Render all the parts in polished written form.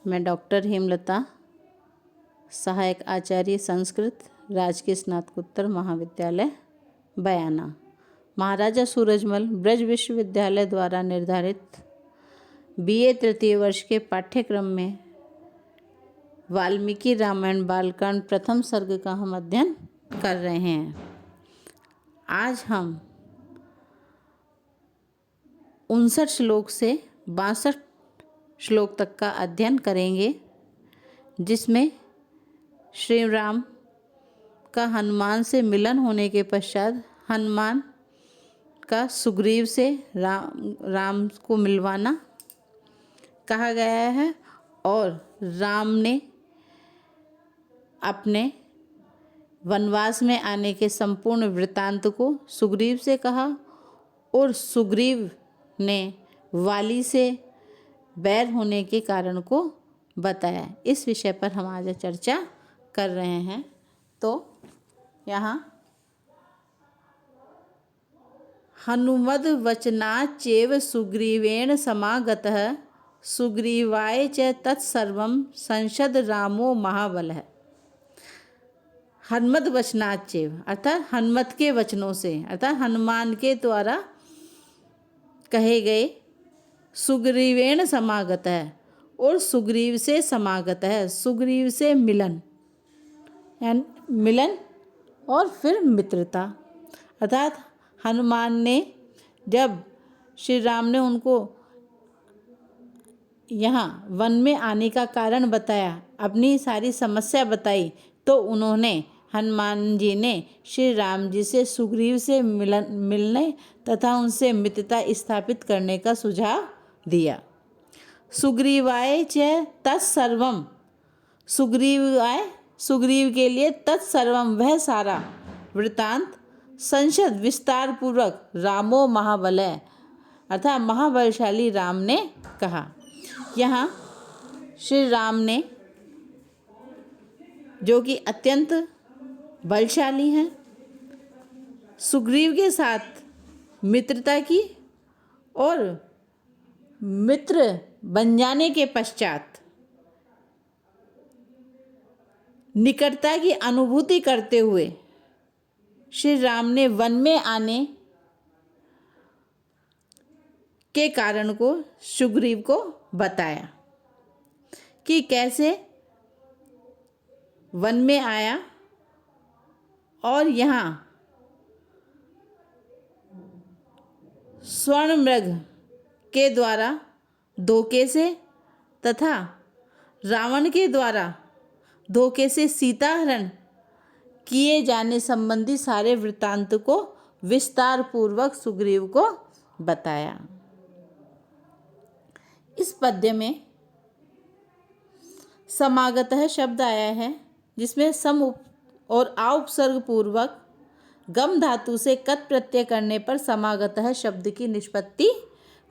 मैं डॉक्टर हेमलता, सहायक आचार्य संस्कृत, राजकीय स्नातकोत्तर महाविद्यालय बयाना, महाराजा सूरजमल ब्रज विश्वविद्यालय द्वारा निर्धारित बीए तृतीय वर्ष के पाठ्यक्रम में वाल्मीकि रामायण बालकांड प्रथम सर्ग का हम अध्ययन कर रहे हैं। आज हम 59 श्लोक से 62 श्लोक तक का अध्ययन करेंगे, जिसमें श्री राम का हनुमान से मिलन होने के पश्चात हनुमान का सुग्रीव से राम को मिलवाना कहा गया है और राम ने अपने वनवास में आने के संपूर्ण वृत्तांत को सुग्रीव से कहा और सुग्रीव ने वाली से बैर होने के कारण को बताया। इस विषय पर हम आज चर्चा कर रहे हैं। तो यहाँ हनुमद वचनाच्चैव सुग्रीवेण समागतः सुग्रीवाय च तत्सर्वं संशद रामो महाबलः। हनुमद वचनाच्चैव अर्थात हनुमत के वचनों से, अर्थात हनुमान के द्वारा कहे गए, सुग्रीवेण समागत है और सुग्रीव से समागत है, सुग्रीव से मिलन, यानी मिलन और फिर मित्रता। अर्थात हनुमान ने जब श्री राम ने उनको यहाँ वन में आने का कारण बताया, अपनी सारी समस्या बताई, तो उन्होंने हनुमान जी ने श्री राम जी से सुग्रीव से मिलने तथा उनसे मित्रता स्थापित करने का सुझाव दिया। सुग्रीवाय च तत्सर्वम, सुग्रीव के लिए तत्सर्वम वह सारा वृत्तांत संशद विस्तार पूर्वक रामो महाबल है, अर्थात महाबलशाली राम ने कहा। यहाँ श्री राम ने, जो कि अत्यंत बलशाली हैं, सुग्रीव के साथ मित्रता की और मित्र बन जाने के पश्चात निकटता की अनुभूति करते हुए श्री राम ने वन में आने के कारण को सुग्रीव को बताया कि कैसे वन में आया और यहाँ स्वर्ण मृग के द्वारा धोखे से तथा रावण के द्वारा धोखे से सीता हरण किए जाने संबंधी सारे वृत्तांत को विस्तार पूर्वक सुग्रीव को बताया। इस पद्य में समागतः शब्द आया है, जिसमें सम और आ उपसर्ग पूर्वक गम धातु से कत प्रत्यय करने पर समागतः शब्द की निष्पत्ति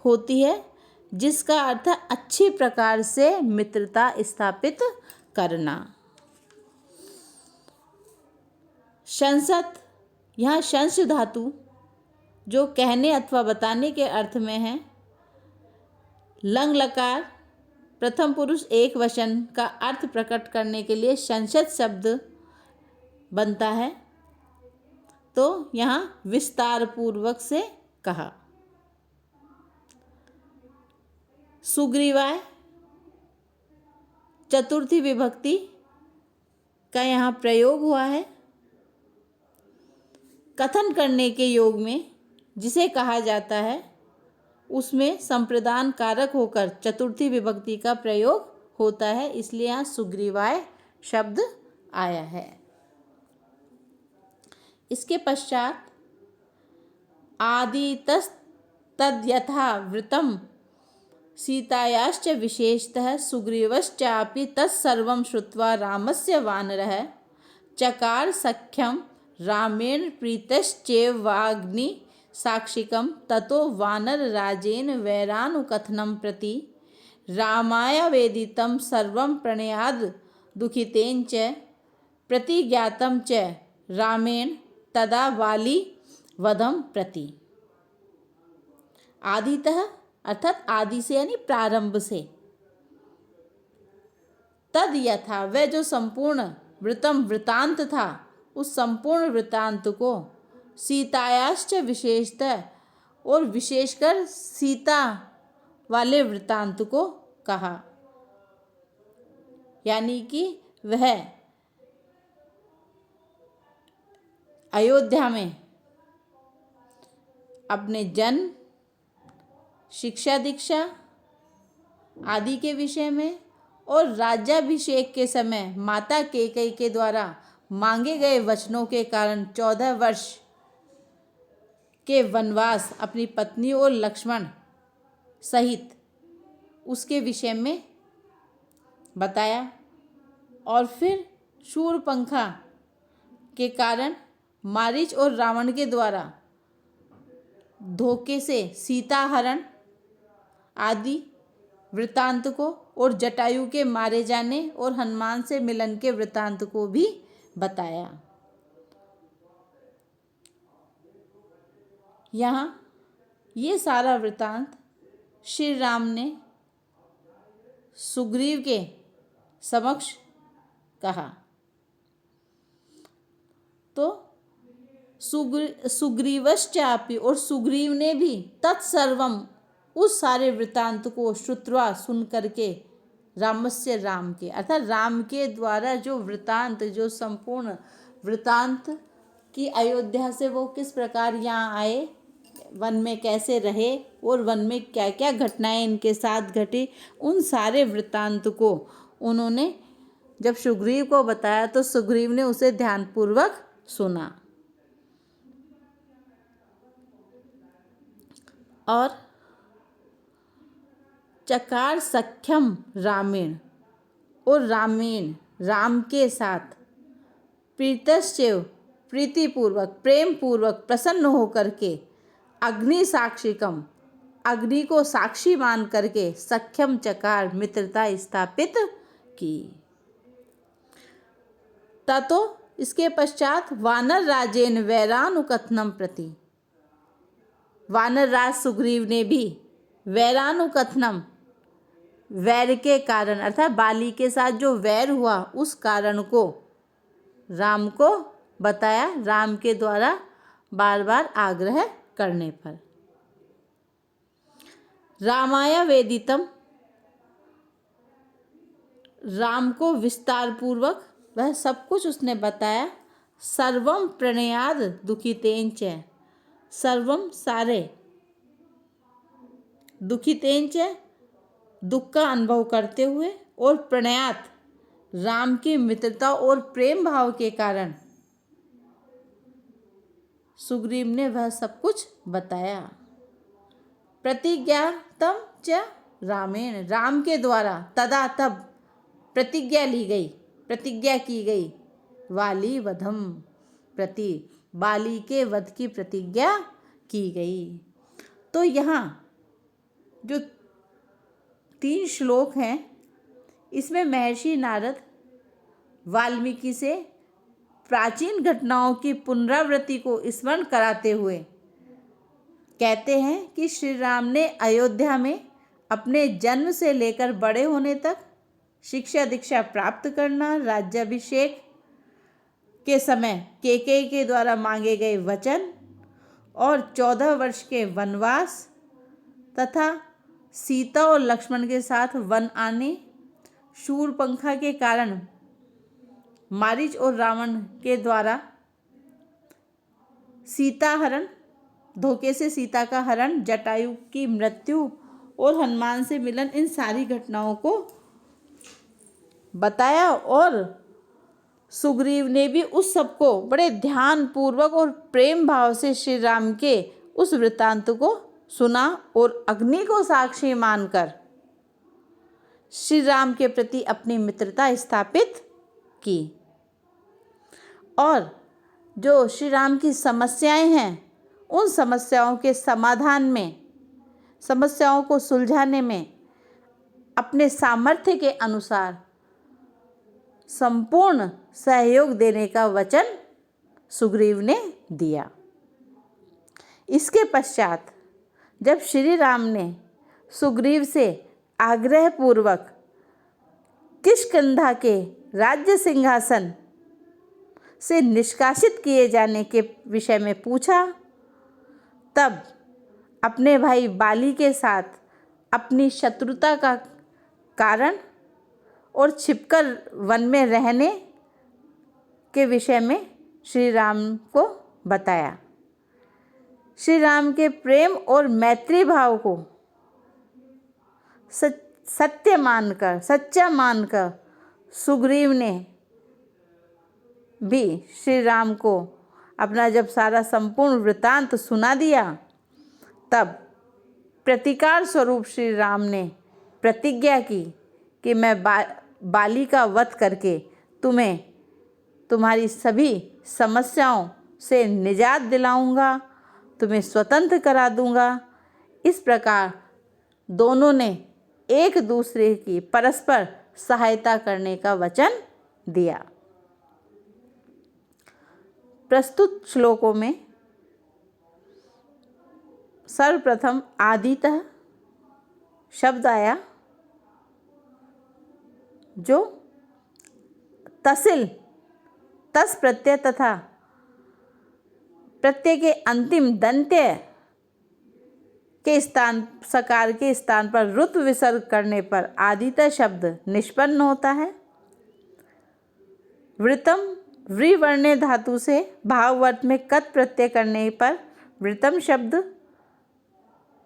होती है, जिसका अर्थ अच्छी प्रकार से मित्रता स्थापित करना। शंसत, यहाँ शंस धातु जो कहने अथवा बताने के अर्थ में है, लंग लकार प्रथम पुरुष एक वचन का अर्थ प्रकट करने के लिए शंसत शब्द बनता है। तो यहाँ विस्तार पूर्वक से कहा। सुग्रीवाय चतुर्थी विभक्ति का यहाँ प्रयोग हुआ है। कथन करने के योग में जिसे कहा जाता है, उसमें संप्रदान कारक होकर चतुर्थी विभक्ति का प्रयोग होता है, इसलिए यहाँ सुग्रीवाय शब्द आया है। इसके पश्चात आदितस्तद्यथा वृत्तम सीतायाश्च विशेषतः सुग्रीवश्चापि तत्सर्वं श्रुत्वा रामस्य वानरः चकार सख्यं रामेण प्रीतश्चैवाग्नि साक्षिकं ततो वानर राजेन वैरानुकथनं प्रति रामाय सर्वं प्रणयाद दुखितेन च प्रतिज्ञातं च रामेण तदा वाली वधम प्रति। आदितः अर्थात आदि से यानी प्रारंभ से, तद यथा, वह जो संपूर्ण वृत्तम वृतांत था, उस संपूर्ण वृत्तांत को सीतायाश्च विशेषतः, और विशेषकर सीता वाले वृत्तांत को कहा। यानी कि वह अयोध्या में अपने जन्म, शिक्षा दीक्षा आदि के विषय में और राज्याभिषेक के समय माता कैकेयी के द्वारा मांगे गए वचनों के कारण 14 वर्ष के वनवास अपनी पत्नी और लक्ष्मण सहित उसके विषय में बताया। और फिर शूरपंखा के कारण मारीच और रावण के द्वारा धोखे से सीता हरण आदि वृत्तांत को, और जटायु के मारे जाने और हनुमान से मिलन के वृत्तांत को भी बताया। यहाँ ये सारा वृत्तांत श्री राम ने सुग्रीव के समक्ष कहा। तो सुग्रीवश्चापि, और सुग्रीव ने भी तत्सर्वम, उस सारे वृत्तांत को श्रुत्वा सुन करके, रामस्य, राम के अर्थात राम के द्वारा जो वृत्तांत, जो संपूर्ण वृत्तांत कि अयोध्या से वो किस प्रकार यहाँ आए, वन में कैसे रहे और वन में क्या क्या घटनाएं इनके साथ घटी, उन सारे वृत्तांत को उन्होंने जब सुग्रीव को बताया तो सुग्रीव ने उसे ध्यानपूर्वक सुना। और चकार सख्यम रामेण, और रामेण राम के साथ प्रीतश्चैव, प्रीतिपूर्वक, प्रेम पूर्वक, प्रसन्न होकर के, अग्नि साक्षिकम, अग्नि को साक्षी मान करके, सख्यम चकार, मित्रता स्थापित की। ततो, इसके पश्चात वानर राजेन वैरानुकथनम प्रति, वानर राज सुग्रीव ने भी वैरानुकथनम, वैर के कारण अर्थात बाली के साथ जो वैर हुआ उस कारण को राम को बताया, राम के द्वारा बार बार आग्रह करने पर। रामाय वेदितम, राम को विस्तार पूर्वक वह सब कुछ उसने बताया। सर्वम प्रणयाद दुखितेंच, सर्वम सारे, दुखितेंच दुख का अनुभव करते हुए, और प्रणयात राम की मित्रता और प्रेम भाव के कारण सुग्रीव ने वह सब कुछ बताया। प्रतिज्ञातम च रामेण, राम के द्वारा तदा तब प्रतिज्ञा ली गई, प्रतिज्ञा की गई, वाली वधम प्रति, बाली के वध की प्रतिज्ञा की गई। तो यहाँ जो 3 श्लोक हैं इसमें महर्षि नारद वाल्मीकि से प्राचीन घटनाओं की पुनरावृत्ति को स्मरण कराते हुए कहते हैं कि श्री राम ने अयोध्या में अपने जन्म से लेकर बड़े होने तक शिक्षा दीक्षा प्राप्त करना, राज्याभिषेक के समय कैकेयी के द्वारा मांगे गए वचन और 14 वर्ष के वनवास तथा सीता और लक्ष्मण के साथ वन आने, शूरपंखा के कारण मारीच और रावण के द्वारा सीता हरण, धोखे से सीता का हरण, जटायु की मृत्यु और हनुमान से मिलन, इन सारी घटनाओं को बताया। और सुग्रीव ने भी उस सबको बड़े ध्यान पूर्वक और प्रेम भाव से श्री राम के उस वृत्तांत को सुना और अग्नि को साक्षी मानकर श्री राम के प्रति अपनी मित्रता स्थापित की। और जो श्री राम की समस्याएं हैं उन समस्याओं के समाधान में, समस्याओं को सुलझाने में अपने सामर्थ्य के अनुसार संपूर्ण सहयोग देने का वचन सुग्रीव ने दिया। इसके पश्चात जब श्री राम ने सुग्रीव से आग्रह पूर्वक किष्किंधा के राज्य सिंहासन से निष्कासित किए जाने के विषय में पूछा। तब अपने भाई बाली के साथ अपनी शत्रुता का कारण और छिपकर वन में रहने के विषय में श्री राम को बताया। श्री राम के प्रेम और मैत्री भाव को सच्चा मानकर सुग्रीव ने भी श्री राम को अपना जब सारा संपूर्ण वृतांत सुना दिया, तब प्रतिकार स्वरूप श्री राम ने प्रतिज्ञा की कि मैं बाली का वध करके तुम्हें तुम्हारी सभी समस्याओं से निजात दिलाऊंगा, तुम्हें स्वतंत्र करा दूंगा। इस प्रकार दोनों ने एक दूसरे की परस्पर सहायता करने का वचन दिया। प्रस्तुत श्लोकों में सर्वप्रथम आदितः शब्द आया, जो तसिल तस प्रत्यय तथा प्रत्यय के अंतिम दंत्य के स्थान सकार के स्थान पर रुत विसर्ग करने पर आदितः शब्द निष्पन्न होता है। वृतम व्रीवर्णे धातु से भाववर्त में कत प्रत्यय करने पर वृतम शब्द,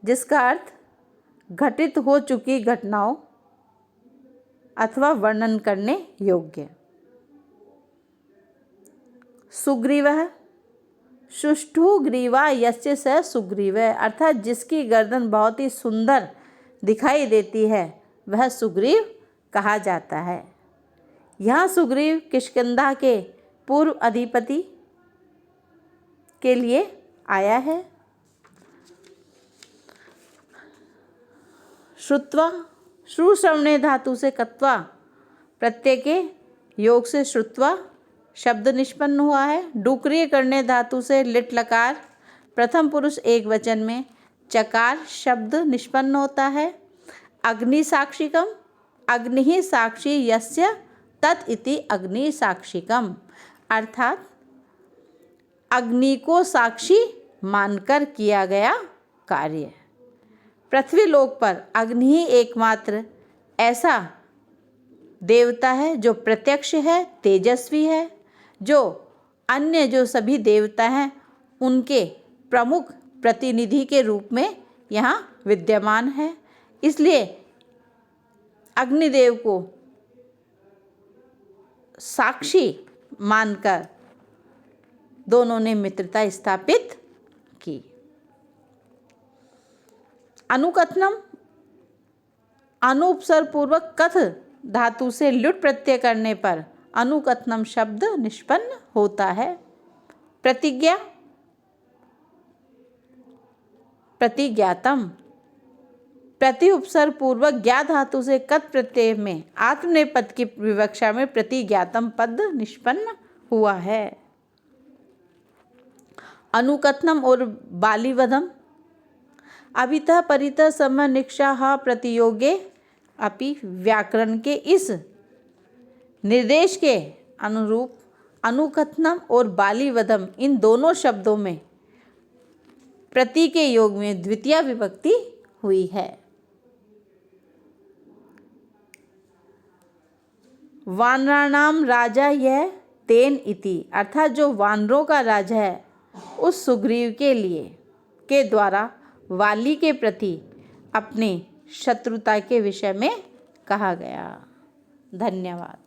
जिसका अर्थ घटित हो चुकी घटनाओं अथवा वर्णन करने योग्य। सुग्रीवः सुष्ठु ग्रीवा यस्य स सुग्रीव, अर्थात जिसकी गर्दन बहुत ही सुंदर दिखाई देती है वह सुग्रीव कहा जाता है। यहाँ सुग्रीव किष्किंधा के पूर्व अधिपति के लिए आया है। श्रुत्वा श्रुश्रवणे धातु से कत्वा प्रत्यय के योग से श्रुत्वा शब्द निष्पन्न हुआ है। डुक्रिय करने धातु से लिट लकार प्रथम पुरुष एक वचन में चकार शब्द निष्पन्न होता है। अग्नि साक्षिकम, अग्नि ही साक्षी यस्य तत् इति अग्नि साक्षिकम, अर्थात अग्नि को साक्षी मानकर किया गया कार्य। पृथ्वी लोक पर अग्नि ही एकमात्र ऐसा देवता है जो प्रत्यक्ष है, तेजस्वी है, जो अन्य जो सभी देवता हैं उनके प्रमुख प्रतिनिधि के रूप में यहाँ विद्यमान है। इसलिए अग्निदेव को साक्षी मानकर दोनों ने मित्रता स्थापित की। अनुकथनम अनुपसर्ग पूर्वक कथ धातु से लुट प्रत्यय करने पर अनुकथनम शब्द निष्पन्न होता है। प्रतिज्ञा प्रतिज्ञातम, प्रति उपसर्ग पूर्वक ज्ञा धातु से कत प्रत्यय में आत्मनेपद की विवक्षा में प्रतिज्ञातम पद निष्पन्न हुआ है। अनुकथनम और बालीवधम अभितः परितः समनिक्षा प्रतियोगे अपि व्याकरण के इस निर्देश के अनुरूप अनुकथनम और बालीवधम इन दोनों शब्दों में प्रति के योग में द्वितीय विभक्ति हुई है। वानराणाम राजा यह तेन इति, अर्थात जो वानरों का राजा है उस सुग्रीव के लिए के द्वारा वाली के प्रति अपनी शत्रुता के विषय में कहा गया। धन्यवाद।